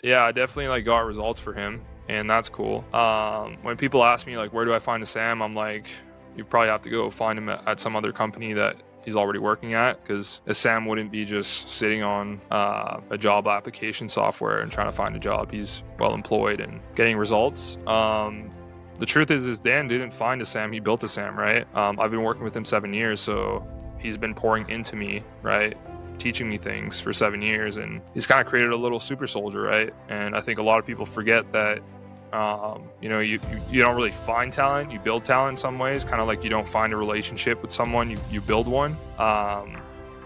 Yeah, I definitely like got results for him, and that's cool. When people ask me like, where do I find a Sam? I'm like, you probably have to go find him at some other company that he's already working at, because a Sam wouldn't be just sitting on a job application software and trying to find a job. He's well employed and getting results. The truth is Dan didn't find a Sam, he built a Sam, right? I've been working with him 7 years, so he's been pouring into me, right? Teaching me things for 7 years, and he's kind of created a little super soldier, right? And I think a lot of people forget that you don't really find talent, you build talent in some ways, kind of like you don't find a relationship with someone, you build one.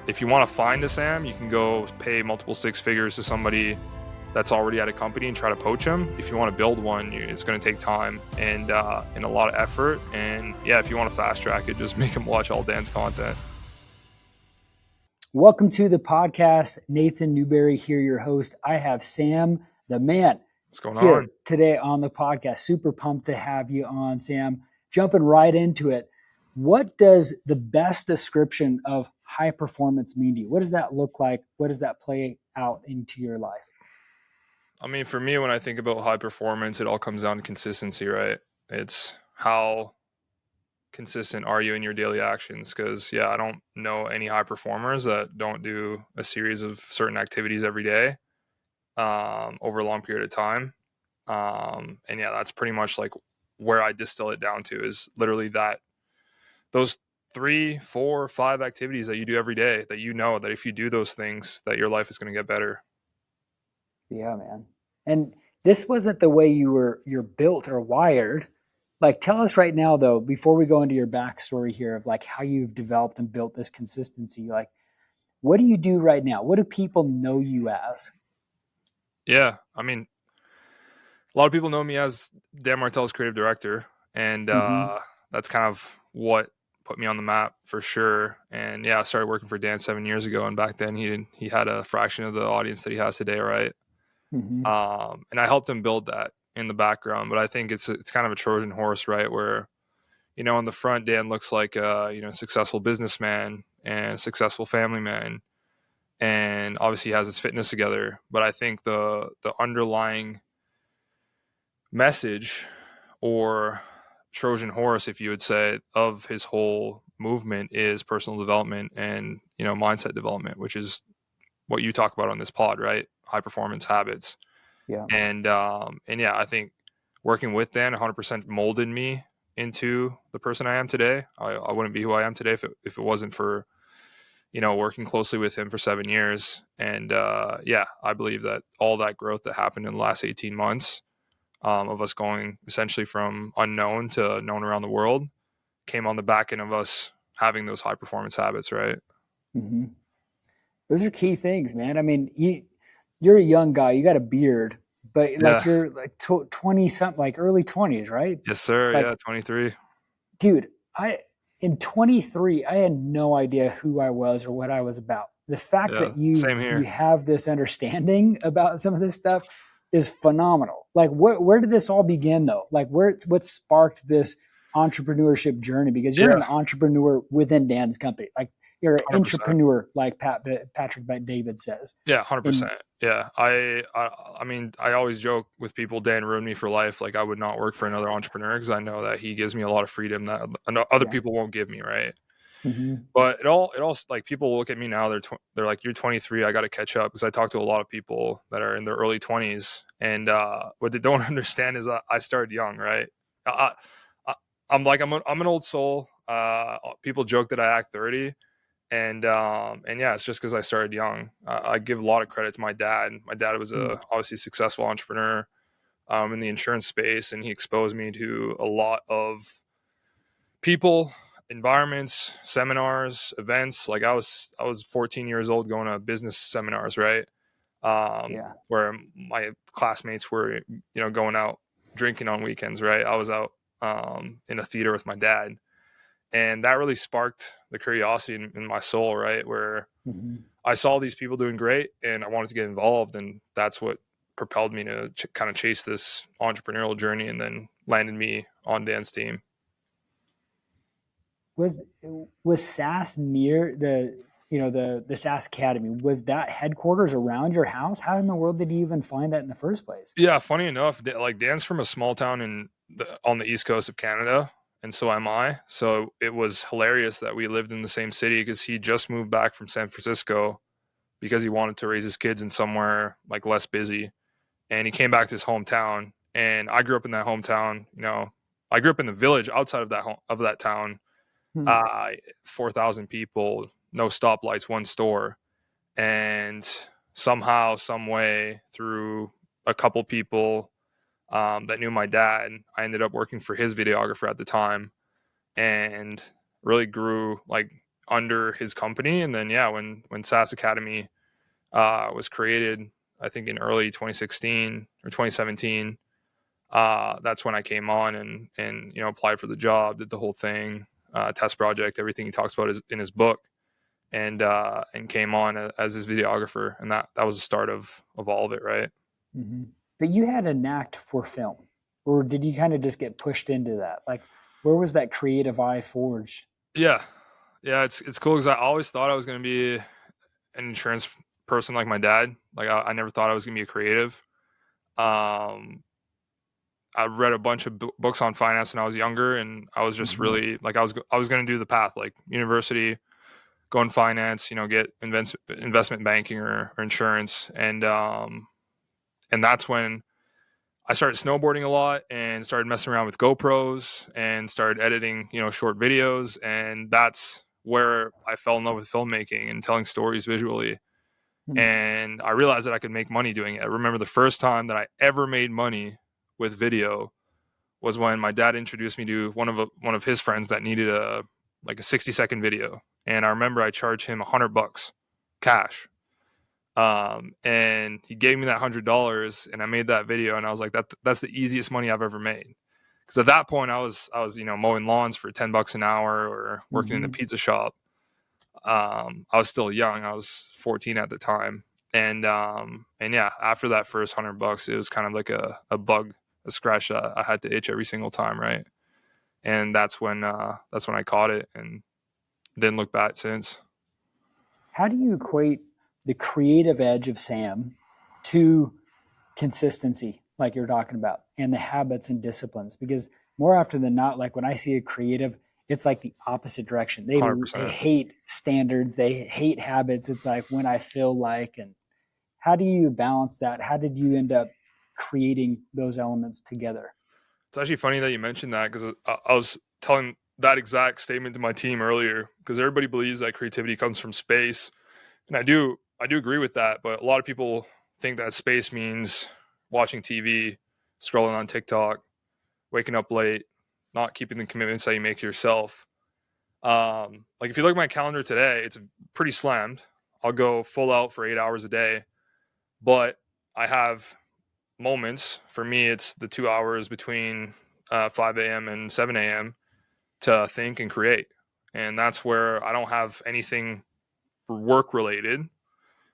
If you want to find a Sam, you can go pay multiple six figures to somebody that's already at a company and try to poach them. If you want to build one, it's going to take time and a lot of effort. And yeah, if you want to fast track it, just make them watch all Dan's content. Welcome to the podcast. Nathan Newberry here, your host. I have Sam, the man, What's going here on today on the podcast. Super pumped to have you on, Sam. Jumping right into it. What does the best description of high performance mean to you? What does that look like? What does that play out into your life? I mean, for me, when I think about high performance, it all comes down to consistency, right? It's how consistent are you in your daily actions? Because I don't know any high performers that don't do a series of certain activities every day over a long period of time. And that's pretty much like where I distill it down to, is literally those 3, 4, 5 activities that you do every day, that you know that if you do those things, that your life is going to get better. Yeah, man. And this wasn't the way you're built or wired. Like, tell us right now, though, before we go into your backstory here of like how you've developed and built this consistency, like, what do you do right now? What do people know you as? Yeah, I mean, a lot of people know me as Dan Martell's creative director, and that's kind of what put me on the map for sure. And I started working for Dan 7 years ago, and back then he had a fraction of the audience that he has today, right? And I helped him build that in the background, but I think it's kind of a Trojan horse, right? Where on the front, Dan looks like a successful businessman and a successful family man, and obviously he has his fitness together. But I think the underlying message, or Trojan horse, if you would say, of his whole movement is personal development and mindset development, which is what you talk about on this pod, right? High performance habits. Yeah. And I think working with Dan 100% molded me into the person I am today. I wouldn't be who I am today if it wasn't for working closely with him for 7 years. And I believe that all that growth that happened in the last 18 months, of us going essentially from unknown to known around the world, came on the back end of us having those high performance habits, right? Mm-hmm. Those are key things, man. I mean, you're a young guy. You got a beard, but like you're like 20 something, like early 20s, right? Yes, sir. Like, 23. dude, in 23, I had no idea who I was or what I was about. The fact that Same here. you have this understanding about some of this stuff is phenomenal. Like, where did this all begin, though? Like, what sparked this entrepreneurship journey? Because you're an entrepreneur within Dan's company. Like, you're an 100%. entrepreneur, like Patrick David says. 100%. I mean, I always joke with people, Dan ruined me for life. Like, I would not work for another entrepreneur, because I know that he gives me a lot of freedom that other people won't give me, right? But it all like, people look at me now, they're like, you're 23, I got to catch up, because I talk to a lot of people that are in their early 20s, and what they don't understand is I started young, right? I'm an old soul. People joke that I act 30. And it's just because I started young. I give a lot of credit to my dad. My dad was a obviously successful entrepreneur in the insurance space, and he exposed me to a lot of people, environments, seminars, events. Like, I was 14 years old going to business seminars, right? Where my classmates were going out drinking on weekends, right? I was out in a theater with my dad. And that really sparked the curiosity in my soul, right? Where I saw these people doing great, and I wanted to get involved. And that's what propelled me to kind of chase this entrepreneurial journey, and then landed me on Dan's team. Was SaaS near the SAS Academy, was that headquarters around your house? How in the world did you even find that in the first place? Yeah, funny enough, like Dan's from a small town on the east coast of Canada, and so am I. So it was hilarious that we lived in the same city because he just moved back from San Francisco because he wanted to raise his kids in somewhere like less busy, and he came back to his hometown. And I grew up in that hometown. I grew up in the village outside of that town. Hmm. Uh, 4,000 people, no stoplights, one store, and somehow, some way, through a couple people that knew my dad, I ended up working for his videographer at the time, and really grew like under his company. And then yeah, when SAS Academy was created, I think in early 2016 or 2017, that's when I came on and applied for the job, did the whole thing, test project, everything he talks about is in his book, and came on as his videographer, and that was the start of all of it, right? Mm-hmm. But you had a knack for film, or did you kind of just get pushed into that? Like, where was that creative eye forged? Yeah, yeah, it's cool because I always thought I was going to be an insurance person like my dad. Like I never thought I was going to be a creative. Um, I read a bunch of books on finance when I was younger, and I was just Mm-hmm. really like I was going to do the path like university, go in finance, get investment banking or insurance, and that's when I started snowboarding a lot and started messing around with GoPros and started editing, short videos, and that's where I fell in love with filmmaking and telling stories visually. And I realized that I could make money doing it. I remember the first time that I ever made money with video was when my dad introduced me to one of his friends that needed a 60-second video, and I remember I charged him $100 cash, and he gave me that $100, and I made that video, and I was like, that's the easiest money I've ever made. Because at that point, I was mowing lawns for $10 an hour or working in a Mm-hmm. pizza shop. I was still young. I was 14 at the time, and yeah, after that first $100, it was kind of like a bug, a scratch that I had to itch every single time, right? And that's when I caught it and didn't look back since. How do you equate the creative edge of Sam to consistency, like you're talking about, and the habits and disciplines? Because more often than not, like when I see a creative, it's like the opposite direction. They 100%. hate standards, they hate habits. It's like when I feel like, and how do you balance that? How did you end up creating those elements together? It's actually funny that you mentioned that because I was telling that exact statement to my team earlier because everybody believes that creativity comes from space, and I do agree with that. But a lot of people think that space means watching TV, scrolling on TikTok, waking up late, not keeping the commitments that you make yourself. Like if you look at my calendar today, it's pretty slammed. I'll go full out for 8 hours a day, but I have moments. For me, it's the 2 hours between 5 a.m. and 7 a.m. to think and create. And that's where I don't have anything work related,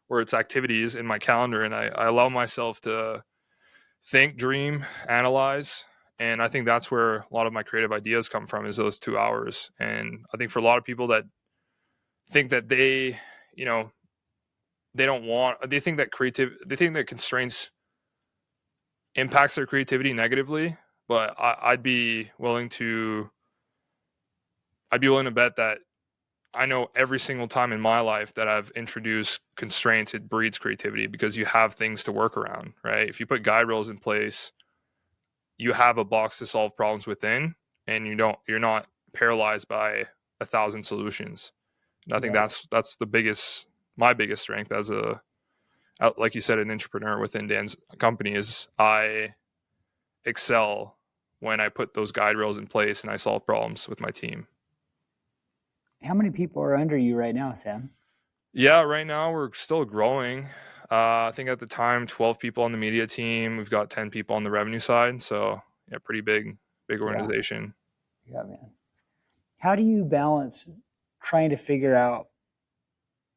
where it's activities in my calendar. And I allow myself to think, dream, analyze. And I think that's where a lot of my creative ideas come from is those 2 hours. And I think for a lot of people that think that you know, they think that constraints impacts their creativity negatively. But I'd be willing to bet that I know every single time in my life that I've introduced constraints, it breeds creativity because you have things to work around, right? If you put guide rails in place, you have a box to solve problems within, and you're not paralyzed by 1,000 solutions. And I think Right. that's my biggest strength as like you said, an entrepreneur within Dan's company is I excel when I put those guide rails in place and I solve problems with my team. How many people are under you right now, Sam? Yeah, right now we're still growing. I think at the time, 12 people on the media team. We've got 10 people on the revenue side. So yeah, pretty big Yeah. organization. Yeah, man. How do you balance trying to figure out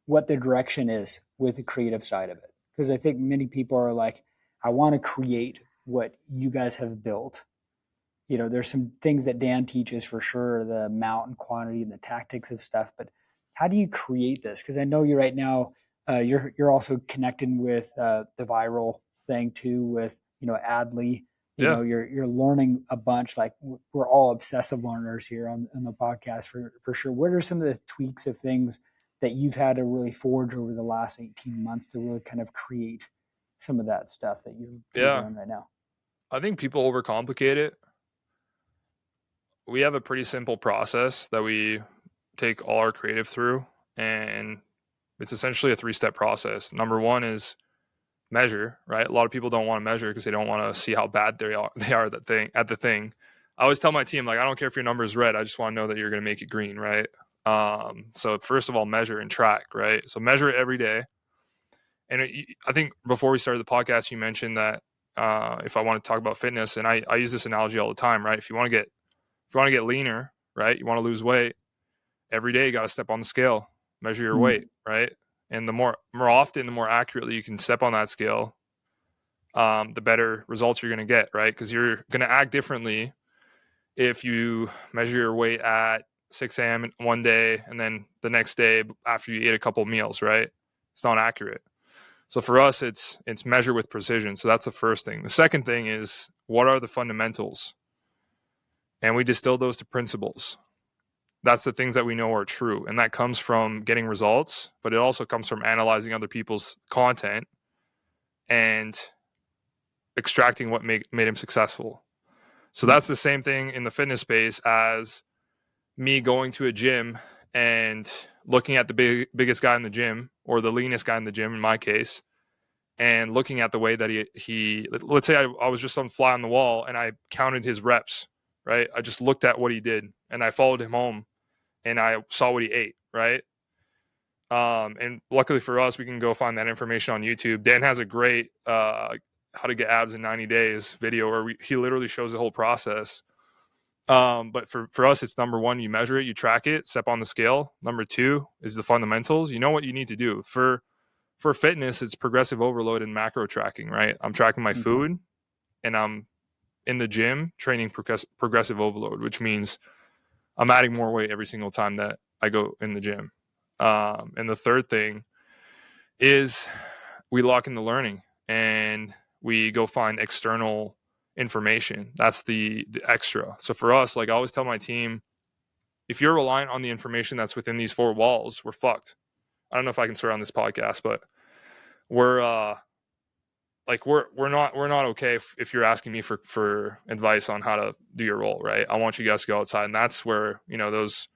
what the direction is with the creative side of it? Because I think many people are like, I want to create what you guys have built. There's some things that Dan teaches for sure, the amount and quantity and the tactics of stuff, but how do you create this? Because I know you right now, you're also connecting with the viral thing too, with Adley. Yeah. You're learning a bunch. Like we're all obsessive learners here on the podcast for sure. What are some of the tweaks of things that you've had to really forge over the last 18 months to really kind of create some of that stuff that you're Yeah. doing right now? I think people overcomplicate it. We have a pretty simple process that we take all our creative through, and it's essentially a 3-step process. Number one is measure, right? A lot of people don't want to measure because they don't want to see how bad they are at the thing. I always tell my team, like, I don't care if your number is red, I just want to know that you're going to make it green, right? So first of all, measure and track, right? So measure it every day. And I think before we started the podcast, you mentioned that if I want to talk about fitness, and I use this analogy all the time, right? If you want to get leaner, right? You want to lose weight, every day you got to step on the scale, measure your weight, right? And the more often, the more accurately you can step on that scale, the better results you're going to get, right? Because you're going to act differently if you measure your weight at 6 a.m. one day and then the next day after you ate a couple meals, right? It's not accurate. So for us, it's measure with precision. So that's the first thing. The second thing is, what are the fundamentals? And we distill those to principles. That's the things that we know are true. And that comes from getting results, but it also comes from analyzing other people's content and extracting what made him successful. So that's the same thing in the fitness space as me going to a gym and looking at the biggest guy in the gym, or the leanest guy in the gym in my case, and looking at the way that he let's say I was just on fly on the wall and I counted his reps, right? I just looked at what he did and I followed him home and I saw what he ate, right? And luckily for us, we can go find that information on YouTube. Dan has a great how to get abs in 90 days video where he literally shows the whole process. But for us, it's number one, you measure it, you track it, step on the scale. Number two is the fundamentals. You know what you need to do. For fitness, it's progressive overload and macro tracking, right? I'm tracking my food and I'm in the gym training progressive overload, which means I'm adding more weight every single time that I go in the gym. And the third thing is we lock in the learning and we go find external information. That's the extra. So for us, like I always tell my team, if you're reliant on the information that's within these 4 walls, we're fucked. I don't know if I can swear on this podcast, but we're not okay if you're asking me for advice on how to do your role, right? I want you guys to go outside, and that's where those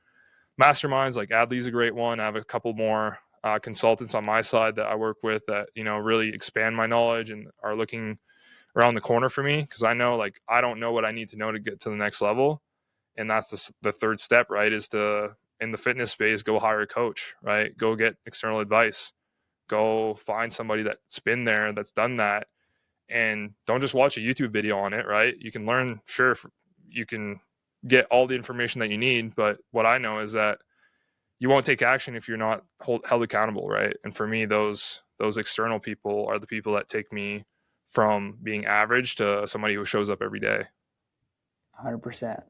masterminds like Adley's a great one. I have a couple more consultants on my side that I work with that really expand my knowledge and are looking around the corner for me, because I know like I don't know what I need to know to get to the next level, and that's the third step, right? Is to, in the fitness space, go hire a coach, right? Go get external advice. Go find somebody that's been there, that's done that, and don't just watch a YouTube video on it, right? You can learn, sure, you can get all the information that you need, but what I know is that you won't take action if you're not held accountable, right? And for me, those external people are the people that take me from being average to somebody who shows up every day. 100%.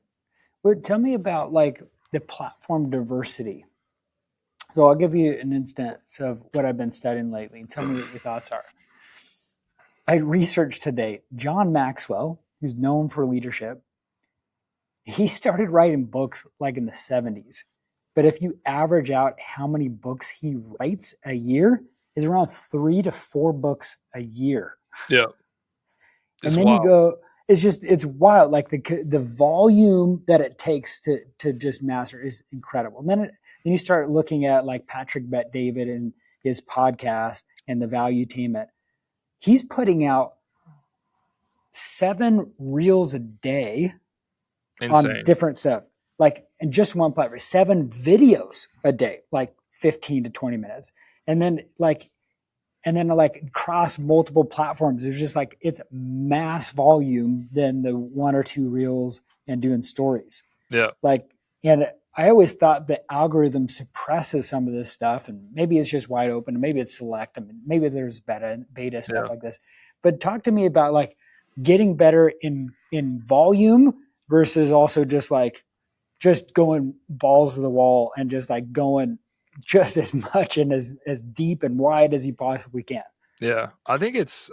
But tell me about like the platform diversity. So I'll give you an instance of what I've been studying lately. Tell me what your thoughts are. I researched today, John Maxwell, who's known for leadership, he started writing books like in the 70s. But if you average out how many books he writes a year, is around 3 to 4 books a year. Yeah. And then wild. You go, it's wild. Like the volume that it takes to just master is incredible. And then you start looking at like Patrick Bet-David and his podcast and the Valuetainment. He's putting out 7 reels a day. Insane. On different stuff. Like in just one platform, 7 videos a day, like 15 to 20 minutes. And then cross multiple platforms. There's just like, it's mass volume than the 1 or 2 reels and doing stories. Yeah. And I always thought the algorithm suppresses some of this stuff, and maybe it's just wide open, and maybe it's select. I mean, maybe there's beta stuff like this. But talk to me about like getting better in volume versus also just going balls to the wall and just like going just as much and as deep and wide as he possibly can. Yeah, I think it's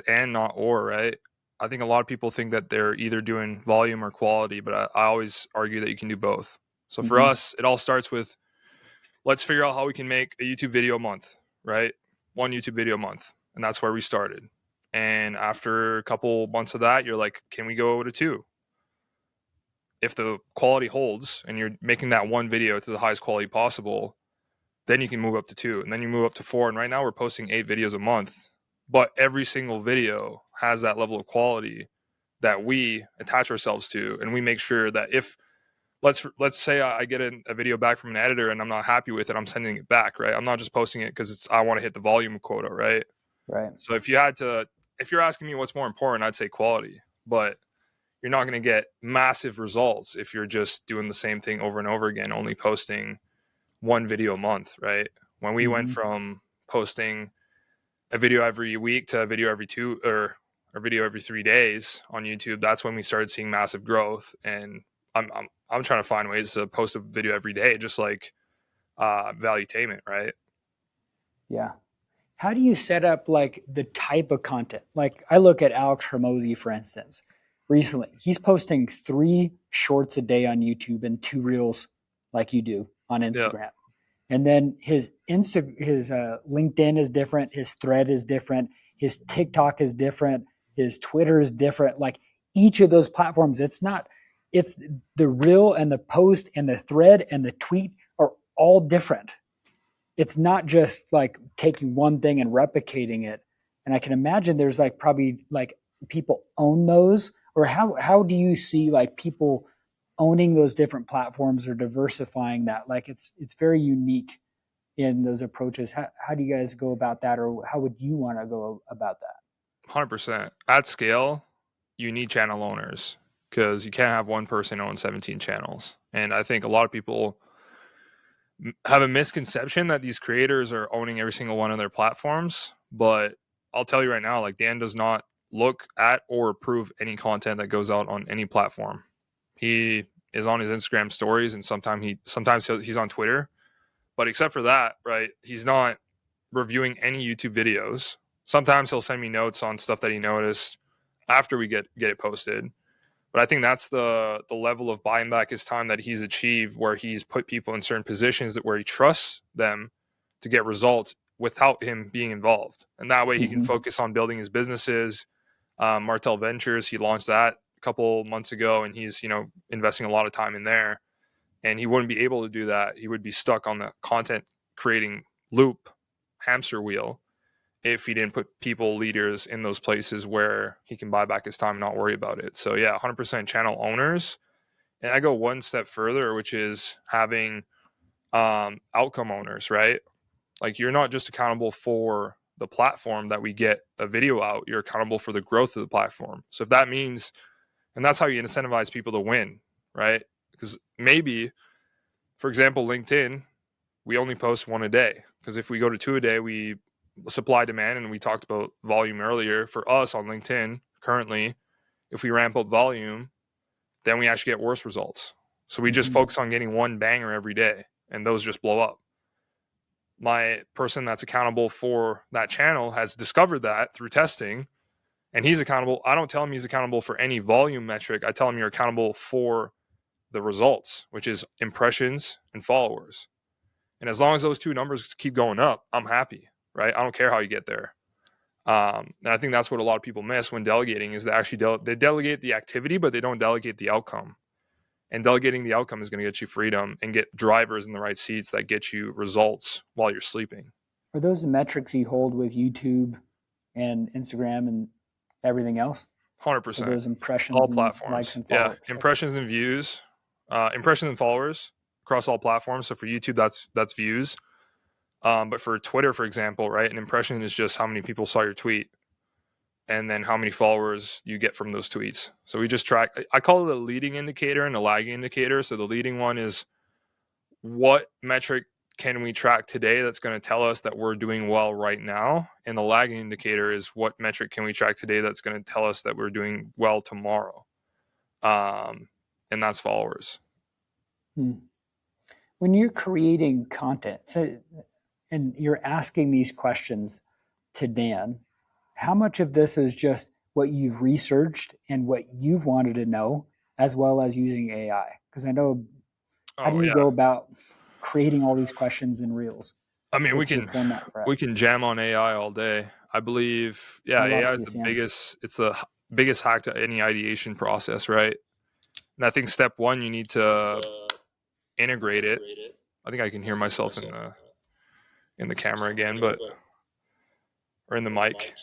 and not or, right? I think a lot of people think that they're either doing volume or quality, but I always argue that you can do both. So for Mm-hmm. us, it all starts with, let's figure out how we can make a YouTube video a month, right? One YouTube video a month, and that's where we started. And after a couple months of that, you're like, can we go to two? If the quality holds and you're making that one video to the highest quality possible, then you can move up to two, and then you move up to four. And right now we're posting 8 videos a month, but every single video has that level of quality that we attach ourselves to, and we make sure that if let's say I get a video back from an editor and I'm not happy with it, I'm sending it back, right? I'm not just posting it because I want to hit the volume quota, right? Right. So if you're asking me what's more important, I'd say quality, but you're not going to get massive results if you're just doing the same thing over and over again, only posting one video a month, right? When we went Mm-hmm. from posting a video every week to a video every two or a video every 3 days on YouTube, that's when we started seeing massive growth. And I'm trying to find ways to post a video every day, just like Valuetainment, right? Yeah. How do you set up like the type of content? Like I look at Alex Hermosi, for instance. Recently, he's posting 3 shorts a day on YouTube and 2 reels, like you do on Yeah, Instagram. And then his LinkedIn is different, his thread is different, his TikTok is different, his Twitter is different. Like each of those platforms, it's the reel and the post and the thread and the tweet are all different. It's not just like taking one thing and replicating it. And I can imagine there's like probably like people own those, or how do you see like people owning those different platforms or diversifying that? Like it's very unique in those approaches. How do you guys go about that, or how would you want to go about that? 100%. At scale, you need channel owners because you can't have one person own 17 channels. And I think a lot of people have a misconception that these creators are owning every single one of their platforms. But I'll tell you right now, like Dan does not look at or approve any content that goes out on any platform. He is on his Instagram stories, and sometimes he's on Twitter. But except for that, right, he's not reviewing any YouTube videos. Sometimes he'll send me notes on stuff that he noticed after we get it posted. But I think that's the level of buying back his time that he's achieved, where he's put people in certain positions where he trusts them to get results without him being involved, and that way he can Mm-hmm. focus on building his businesses. Martell Ventures, he launched that a couple months ago, and he's investing a lot of time in there. And he wouldn't be able to do that. He would be stuck on the content creating loop hamster wheel if he didn't put people, leaders in those places where he can buy back his time and not worry about it. So yeah, 100% channel owners. And I go one step further, which is having outcome owners, right? Like you're not just accountable for the platform that we get a video out, you're accountable for the growth of the platform. So if that means, and that's how you incentivize people to win, right? Because maybe, for example, LinkedIn, we only post one a day. Because if we go to two a day, we supply demand, and we talked about volume earlier. For us on LinkedIn currently, if we ramp up volume, then we actually get worse results. So we just Mm-hmm. focus on getting one banger every day, and those just blow up. My person that's accountable for that channel has discovered that through testing, and he's accountable. I don't tell him he's accountable for any volume metric. I tell him you're accountable for the results, which is impressions and followers. And as long as those two numbers keep going up, I'm happy, right? I don't care how you get there. And I think that's what a lot of people miss when delegating is they actually they delegate the activity, but they don't delegate the outcome. And delegating the outcome is going to get you freedom and get drivers in the right seats that get you results while you're sleeping. Are those the metrics you hold with YouTube and Instagram and everything else? Are 100%. those impressions All and likes platforms. and Yeah. followers? Okay. Impressions and views, impressions and followers across all platforms. So for YouTube, that's views. But for Twitter, for example, right, an impression is just how many people saw your tweet and then how many followers you get from those tweets. So we just track, I call it a leading indicator and a lagging indicator. So the leading one is what metric can we track today that's going to tell us that we're doing well right now? And the lagging indicator is what metric can we track today that's going to tell us that we're doing well tomorrow? And that's followers. Hmm. when you're creating content, and you're asking these questions to Dan, how much of this is just what you've researched and what you've wanted to know, as well as using AI? Because I know, how do Oh you yeah. go about creating all these questions in Reels? I mean, What's your format for it? we can jam on AI all day. I believe, I yeah, AI lost is you, Sam. it's the biggest hack to any ideation process, right? And I think step one, you need to integrate it. I think I can hear myself in the camera again, but or in the mic.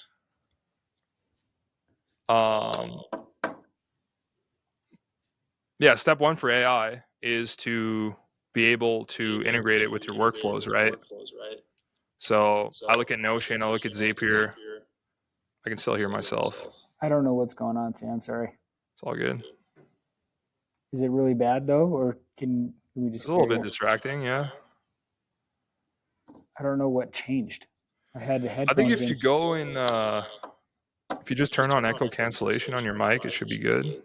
Um, yeah, step one for AI is to be able to integrate it with your workflows, right? So I look at Notion, I look at Zapier. I can still hear myself. I don't know what's going on, Sam. Sorry. It's all good. Is it really bad though, or can we It's just a little carry bit on? distracting, yeah. I don't know what changed. I had the I think headphones if in. you go in, if you just turn on echo cancellation on your mic, it should be good.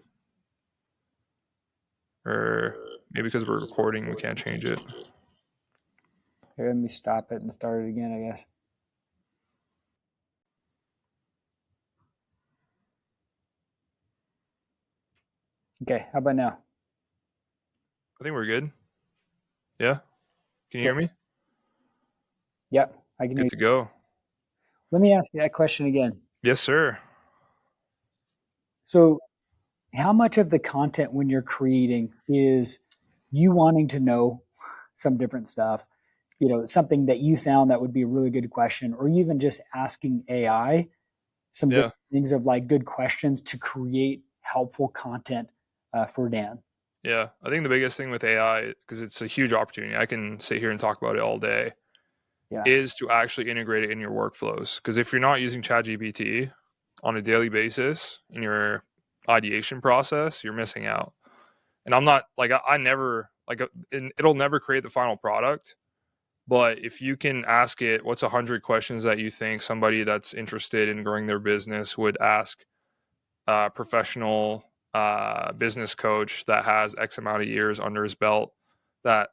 Or maybe because we're recording, we can't change it. Here, let me stop it and start it again, I guess. Okay, how about now? I think we're good. Yeah. Can you hear me? Yep, I can hear Good you. to go. Let me ask you that question again. Yes, sir. So, how much of the content when you're creating is you wanting to know some different stuff, something that you found that would be a really good question, or even just asking AI some different Yeah. things of like good questions to create helpful content for Dan? Yeah. I think the biggest thing with AI, because it's a huge opportunity, I can sit here and talk about it all day, Yeah. is to actually integrate it in your workflows. Because if you're not using ChatGPT on a daily basis in your ideation process, you're missing out. And I'm not like, I never, like, it'll never create the final product. But if you can ask it, what's 100 questions that you think somebody that's interested in growing their business would ask a professional business coach that has X amount of years under his belt, that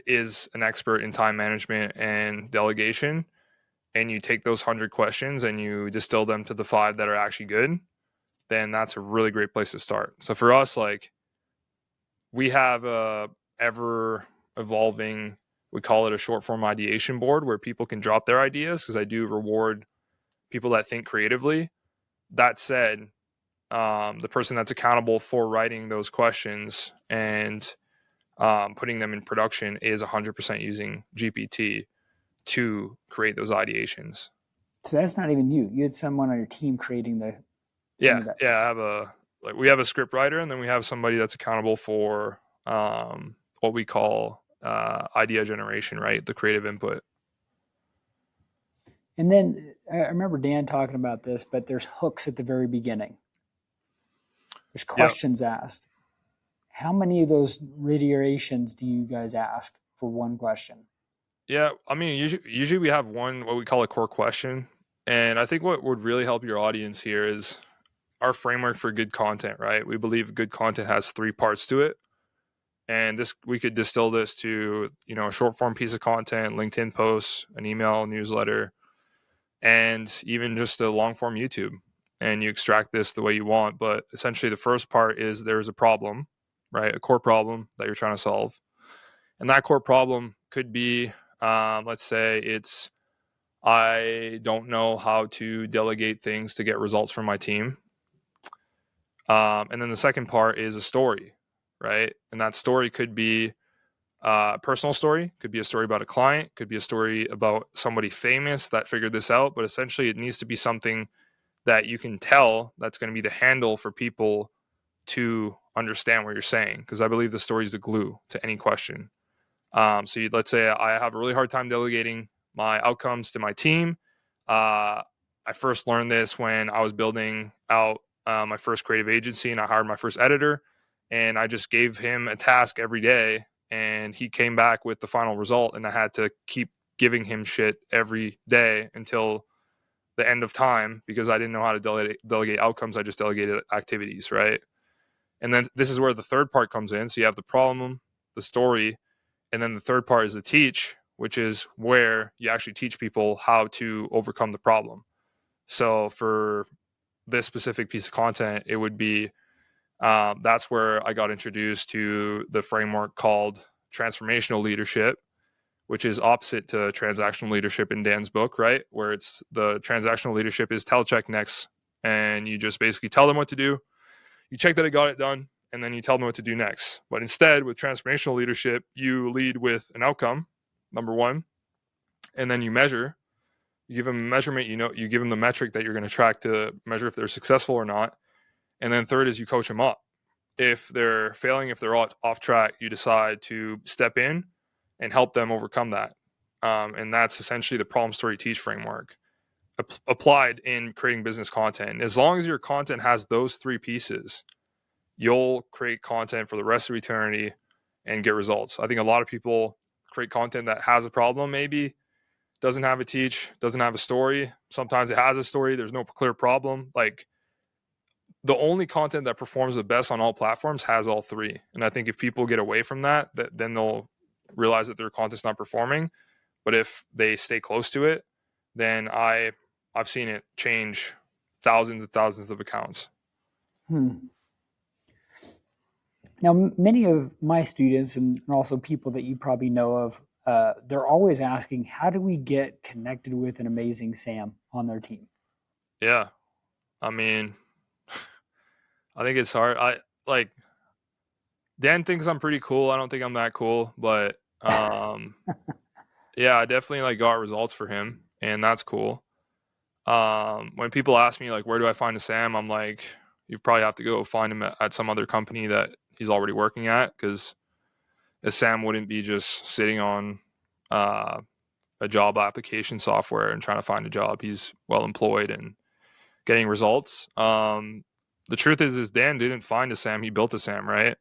is an expert in time management and delegation, and you take those 100 questions and you distill them to the 5 that are actually good, then that's a really great place to start. So for us, like, we have a ever evolving, we call it a short form ideation board, where people can drop their ideas, because I do reward people that think creatively. That said, the person that's accountable for writing those questions and putting them in production is 100% using GPT to create those ideations. So that's not even you. You had someone on your team creating some Yeah, of that. yeah. We have a script writer, and then we have somebody that's accountable for what we call idea generation, right? The creative input. And then I remember Dan talking about this, but there's hooks at the very beginning. There's Yeah, questions asked. How many of those reiterations do you guys ask for one question? yeah. I mean, usually we have one, what we call a core question, and I think what would really help your audience here is our framework for good content, right? We believe good content has 3 parts to it. And this, we could distill this to, a short form piece of content, LinkedIn posts, an email newsletter, and even just a long form YouTube. And you extract this the way you want. But essentially, the first part is there's a problem, right? A core problem that you're trying to solve. And that core problem could be, let's say it's, I don't know how to delegate things to get results from my team. And then the second part is a story, right? And that story could be a personal story, could be a story about a client, could be a story about somebody famous that figured this out. But essentially, it needs to be something that you can tell that's going to be the handle for people to understand what you're saying. Because I believe the story is the glue to any question. Let's say I have a really hard time delegating my outcomes to my team. I first learned this when I was building out my first creative agency, and I hired my first editor, and I just gave him a task every day, and he came back with the final result, and I had to keep giving him shit every day until the end of time, because I didn't know how to delegate outcomes. I just delegated activities, right? And then this is where the third part comes in. So you have the problem, the story. And then the third part is the teach, which is where you actually teach people how to overcome the problem. So for this specific piece of content, it would be that's where I got introduced to the framework called transformational leadership, which is opposite to transactional leadership in Dan's book, right? Where it's the transactional leadership is tell, check, next. And you just basically tell them what to do. You check that it got it done, and then you tell them what to do next. But instead, with transformational leadership, you lead with an outcome, number one, and then you measure. You give them a measurement, you give them the metric that you're going to track to measure if they're successful or not. And then third is you coach them up. If they're failing, if they're off track, you decide to step in and help them overcome that. And that's essentially the problem story teach framework applied in creating business content. And as long as your content has those three pieces, you'll create content for the rest of eternity and get results. I think a lot of people create content that has a problem, maybe doesn't have a teach, doesn't have a story. Sometimes it has a story. There's no clear problem. Like, the only content that performs the best on all platforms has all three. And I think if people get away from that, then they'll realize that their content's not performing. But if they stay close to it, then I've seen it change thousands and thousands of accounts. Now, many of my students and also people that you probably know of, they're always asking, how do we get connected with an amazing Sam on their team? Yeah. I mean, I think it's hard. Dan thinks I'm pretty cool. I don't think I'm that cool, but yeah, I definitely like got results for him, and that's cool. When people ask me like, where do I find a Sam? I'm like, you probably have to go find him at some other company that he's already working at, because a Sam wouldn't be just sitting on a job application software and trying to find a job. He's well employed and getting results. The truth is Dan didn't find a Sam. He built a Sam, right?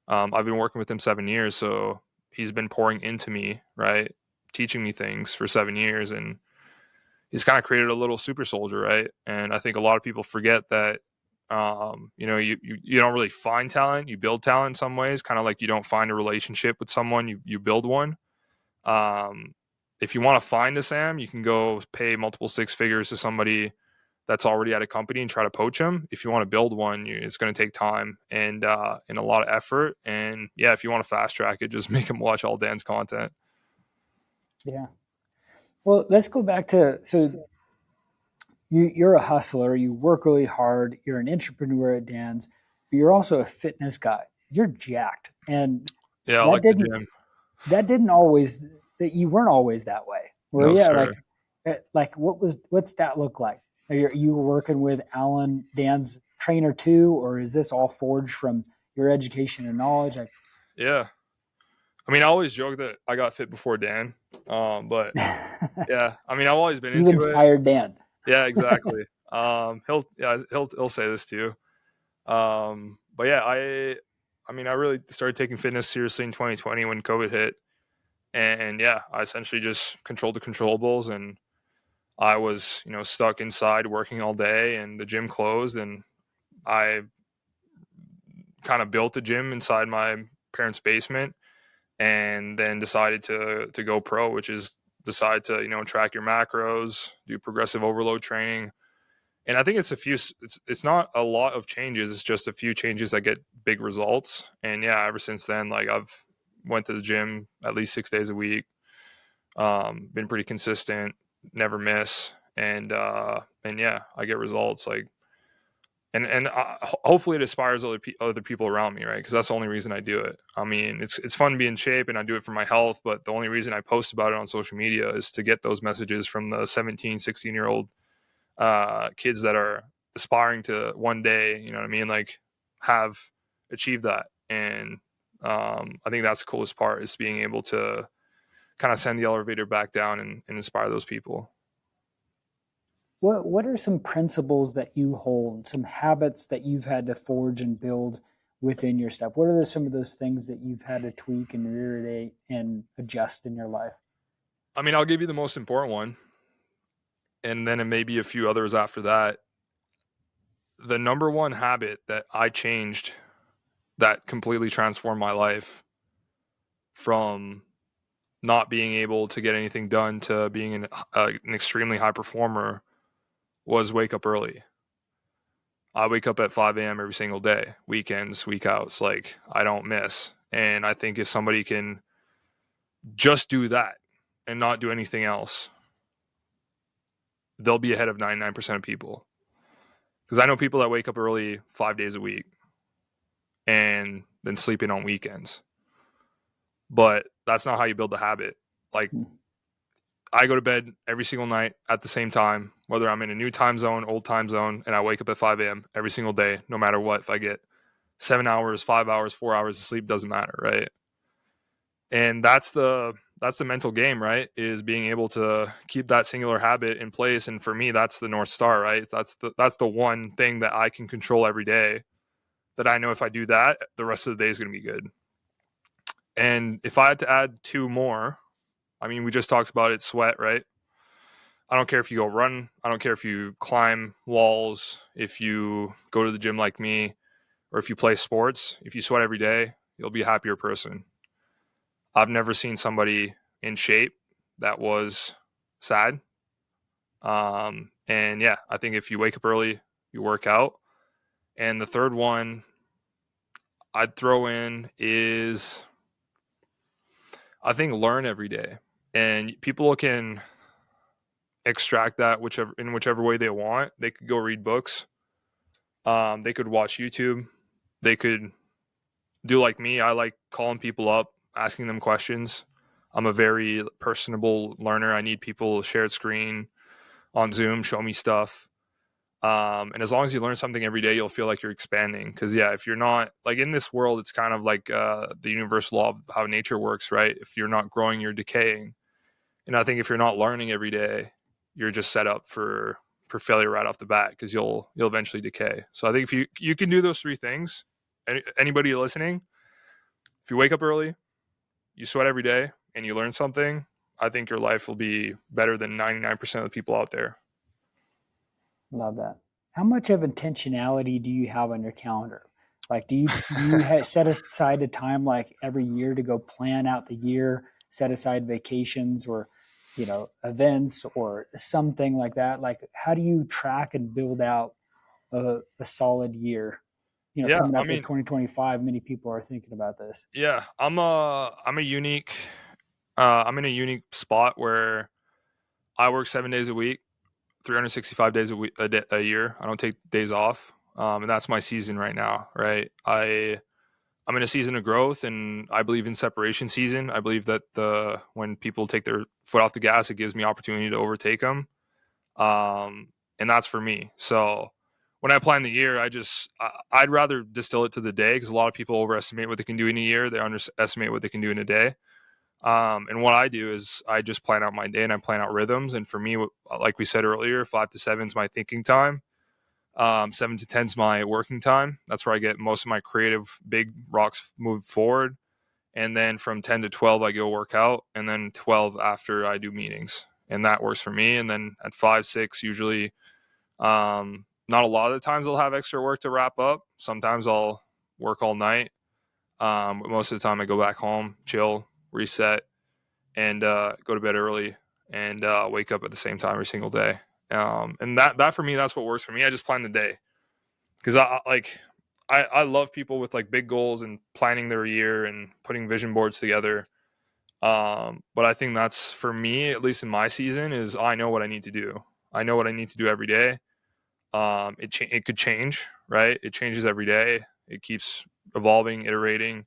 I've been working with him 7 years, so he's been pouring into me, right? Teaching me things for 7 years, and he's kind of created a little super soldier, right? And I think a lot of people forget that, you don't really find talent, you build talent in some ways, kind of like you don't find a relationship with someone, you build one. If you want to find a Sam, you can go pay multiple six figures to somebody that's already at a company and try to poach them. If you want to build one, it's going to take time and a lot of effort. And yeah, if you want to fast track it, just make them watch all Dan's content. Yeah. Well, let's go back to, so you're a hustler, you work really hard, you're an entrepreneur at Dan's, but you're also a fitness guy. You're jacked. And Yeah, I that like the didn't gym. that didn't always, that you weren't always that way. Were No, you? sir. Like what's that look like? Are you working with Alan, Dan's trainer too, or is this all forged from your education and knowledge? Yeah. I mean, I always joke that I got fit before Dan. But yeah, I mean, I've always been You into it. inspired Dan. Yeah, exactly. He'll say this to you. But yeah, I mean, I really started taking fitness seriously in 2020 when COVID hit. And yeah, I essentially just controlled the controllables, and I was, stuck inside working all day, and the gym closed, and I kind of built a gym inside my parents' basement, and then decided to go pro, which is decide to, track your macros, do progressive overload training. And I think it's not a lot of changes. It's just a few changes that get big results. And yeah, ever since then, like, I've went to the gym at least 6 days a week. Been pretty consistent, never miss. And yeah, I get results, like, and hopefully it inspires other people around me, right? Because that's the only reason I do it. I mean, it's fun to be in shape, and I do it for my health, but the only reason I post about it on social media is to get those messages from the 17, 16-year-old kids that are aspiring to one day, you know what I mean, like, have achieved that. And I think that's the coolest part, is being able to kind of send the elevator back down and inspire those people. What are some principles that you hold, some habits that you've had to forge and build within your stuff? What are some of those things that you've had to tweak and reiterate and adjust in your life? I mean, I'll give you the most important one, and then it may be a few others after that. The number one habit that I changed that completely transformed my life from not being able to get anything done to being an extremely high performer was wake up early. I wake up at 5 a.m. every single day, weekends, week outs. Like, I don't miss. And I think if somebody can just do that and not do anything else, they'll be ahead of 99% of people. Because I know people that wake up early 5 days a week and then sleep in on weekends. But that's not how you build the habit. Like, I go to bed every single night at the same time, whether I'm in a new time zone, old time zone, and I wake up at 5 a.m. every single day, no matter what. If I get 7 hours, 5 hours, 4 hours of sleep, doesn't matter, right? And that's the mental game, right? Is being able to keep that singular habit in place. And for me, that's the North Star, right? That's the one thing that I can control every day, that I know if I do that, the rest of the day is going to be good. And if I had to add two more, I mean, we just talked about it, sweat, right? I don't care if you go run. I don't care if you climb walls, if you go to the gym like me, or if you play sports. If you sweat every day, you'll be a happier person. I've never seen somebody in shape that was sad. And yeah, I think if you wake up early, you work out. And the third one I'd throw in is, I think, learn every day. And people can extract that whichever way they want. They could go read books. They could watch YouTube. They could do like me. I like calling people up, asking them questions. I'm a very personable learner. I need people to share screen on Zoom, show me stuff. And as long as you learn something every day, you'll feel like you're expanding. Because yeah, if you're not, like, in this world, it's kind of like the universal law of how nature works, right? If you're not growing, you're decaying. And I think if you're not learning every day, you're just set up for failure right off the bat, because you'll eventually decay. So I think if you can do those three things, anybody listening, if you wake up early, you sweat every day, and you learn something, I think your life will be better than 99% of the people out there. Love that. How much of intentionality do you have on your calendar? Like, do you set aside a time like every year to go plan out the year, set aside vacations or, events or something like that? Like, how do you track and build out a solid year? Yeah, Coming I up with mean, 2025, many people are thinking about this. yeah, I'm a unique I'm in a unique spot where I work 7 days a week, 365 days a year. I don't take days off, and that's my season right now. Right, I'm in a season of growth, and I believe in separation season. I believe that when people take their foot off the gas, it gives me opportunity to overtake them, and that's for me. So when I plan the year, I'd rather distill it to the day, because a lot of people overestimate what they can do in a year. They underestimate what they can do in a day. And what I do is I just plan out my day, and I plan out rhythms. And for me, like we said earlier, 5 to 7 is my thinking time. 7 to 10 is my working time. That's where I get most of my creative big rocks moved forward. And then from 10 to 12, I go work out. And then 12 after, I do meetings. And that works for me. And then at 5, 6, usually, not a lot of the times I'll have extra work to wrap up. Sometimes I'll work all night. But most of the time I go back home, chill, reset, and go to bed early, and wake up at the same time every single day. And that for me, that's what works for me. I just plan the day, because I love people with like big goals and planning their year and putting vision boards together. But I think that's, for me, at least in my season, is I know what I need to do. I know what I need to do every day. It could change, right? It changes every day. It keeps evolving, iterating.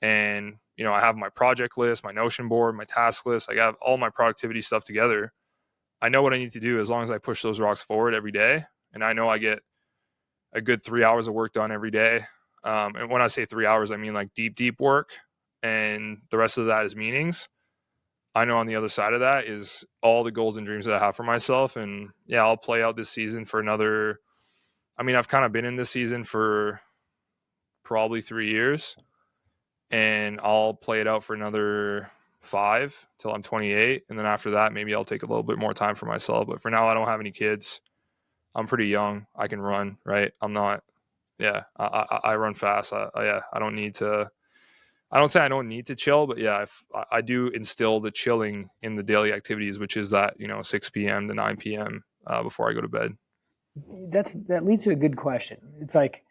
And I have my project list, my Notion board, my task list. I have all my productivity stuff together. I know what I need to do as long as I push those rocks forward every day. And I know I get a good 3 hours of work done every day. And when I say 3 hours, I mean like deep work. And the rest of that is meetings. I know on the other side of that is all the goals and dreams that I have for myself. And yeah, I'll play out this season for another. I mean, I've kind of been in this season for probably 3 years, and I'll play it out for another 5 till I'm 28. And then after that, maybe I'll take a little bit more time for myself. But for now, I don't have any kids. I'm pretty young. I can run, right? I'm not, yeah, I run fast. Yeah, I don't need to I don't say I don't need to chill, but yeah, if I do instill the chilling in the daily activities, which is that, 6 p.m. to 9 p.m. Before I go to bed. That leads to a good question. It's like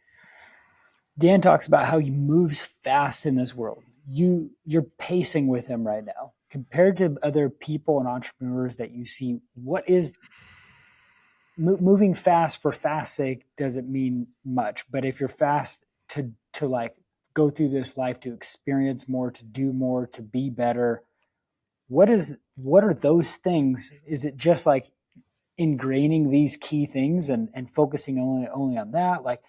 Dan talks about how he moves fast in this world. You're pacing with him right now. Compared to other people and entrepreneurs that you see, what is moving fast for fast sake doesn't mean much. But if you're fast to like go through this life, to experience more, to do more, to be better, what are those things? Is it just like ingraining these key things and focusing only on that? Like,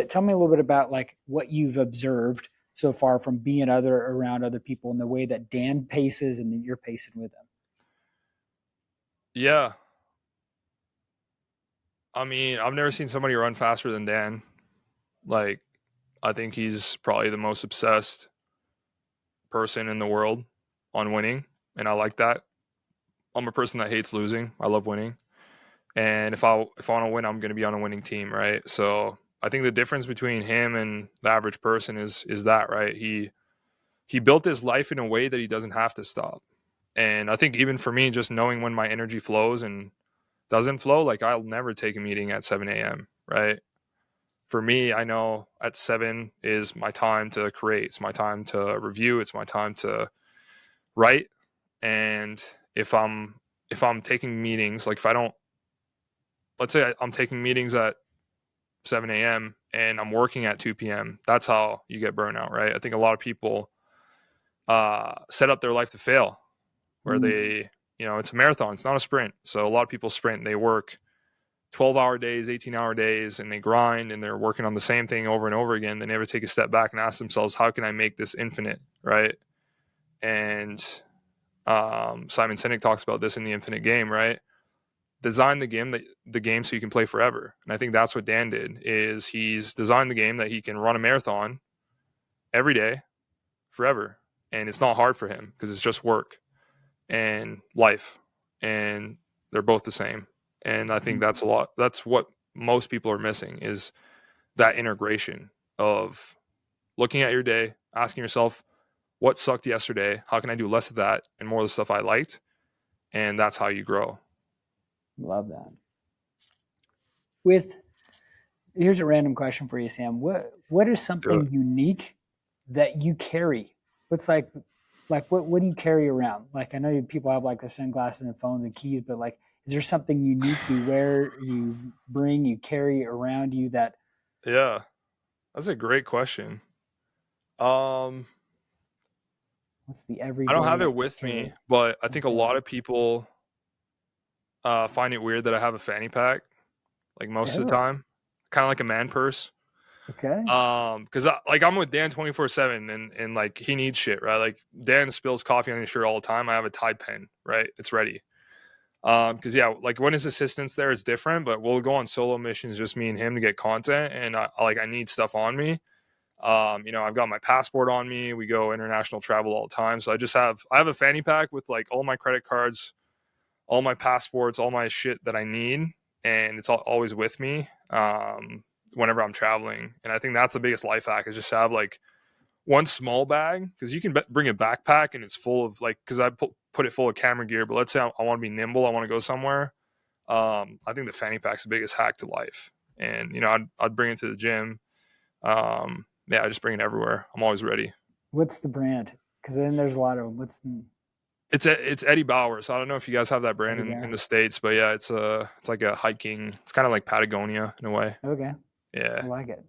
tell me a little bit about like what you've observed so far from being around other people and the way that Dan paces and then you're pacing with them. Yeah. I mean, I've never seen somebody run faster than Dan. Like, I think he's probably the most obsessed person in the world on winning, and I like that. I'm a person that hates losing. I love winning. And if I want to win, I'm going to be on a winning team, right? So I think the difference between him and the average person is that, right? He built his life in a way that he doesn't have to stop. And I think even for me, just knowing when my energy flows and doesn't flow, like I'll never take a meeting at 7 a.m., right? For me, I know at 7 is my time to create. It's my time to review. It's my time to write. And if I'm taking meetings, like if I don't, let's say I'm taking meetings at 7 a.m. and I'm working at 2 p.m., that's how you get burnout, right? I think a lot of people set up their life to fail, where they, it's a marathon, it's not a sprint. So a lot of people sprint, they work 12-hour days, 18-hour days, and they grind and they're working on the same thing over and over again. They never take a step back and ask themselves, how can I make this infinite, right? And Simon Sinek talks about this in The Infinite Game, right? Design the game so you can play forever. And I think that's what Dan did, is he's designed the game that he can run a marathon every day forever. And it's not hard for him because it's just work and life, and they're both the same. And I think that's what most people are missing, is that integration of looking at your day, asking yourself, what sucked yesterday? How can I do less of that and more of the stuff I liked? And that's how you grow. Love that. Here's a random question for you, Sam. What is something unique that you carry? What's like what do you carry around? Like, I know people have like their sunglasses and phones and keys, but like, is there something unique you wear, you bring, you carry around you that? Yeah, that's a great question. What's the everyday? I don't have it with me, but I think a lot of people find it weird that I have a fanny pack, like most of the time, kind of like a man purse. Okay. Because I'm with Dan 24/7, and like he needs shit, right? Like Dan spills coffee on his shirt all the time. I have a Tide pen, right? It's ready. Because yeah, like when his assistant's there, it's different. But we'll go on solo missions, just me and him, to get content, and I need stuff on me. I've got my passport on me. We go international travel all the time, so I have a fanny pack with like all my credit cards, all my passports, all my shit that I need, and it's always with me whenever I'm traveling. And I think that's the biggest life hack, is just have like one small bag, because you can bring a backpack and it's full of like, because I put it full of camera gear, but let's say I want to be nimble, I want to go somewhere. I think the fanny pack's the biggest hack to life. And I'd bring it to the gym. I just bring it everywhere. I'm always ready. What's the brand? Because then there's a lot of them. It's Eddie Bauer. So I don't know if you guys have that brand in the States, but yeah, it's like a hiking. It's kind of like Patagonia in a way. Okay. Yeah. I like it.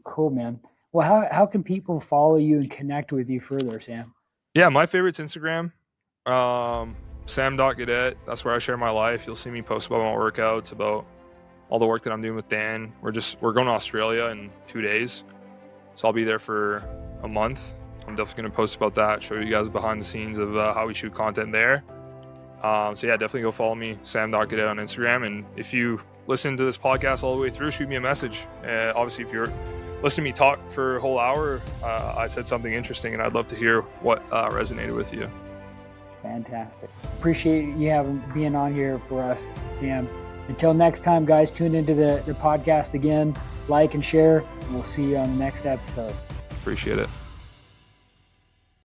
Cool, man. Well, how can people follow you and connect with you further, Sam? Yeah, my favorite's Instagram. Sam.Gaudet. That's where I share my life. You'll see me post about my workouts, about all the work that I'm doing with Dan. We're going to Australia in 2 days. So I'll be there for a month. I'm definitely going to post about that, show you guys behind the scenes of how we shoot content there. So yeah, definitely go follow me, Sam.Gaudet on Instagram. And if you listen to this podcast all the way through, shoot me a message. Obviously, if you're listening to me talk for a whole hour, I said something interesting, and I'd love to hear what resonated with you. Fantastic. Appreciate you being on here for us, Sam. Until next time, guys, tune into the podcast again, like and share, and we'll see you on the next episode. Appreciate it.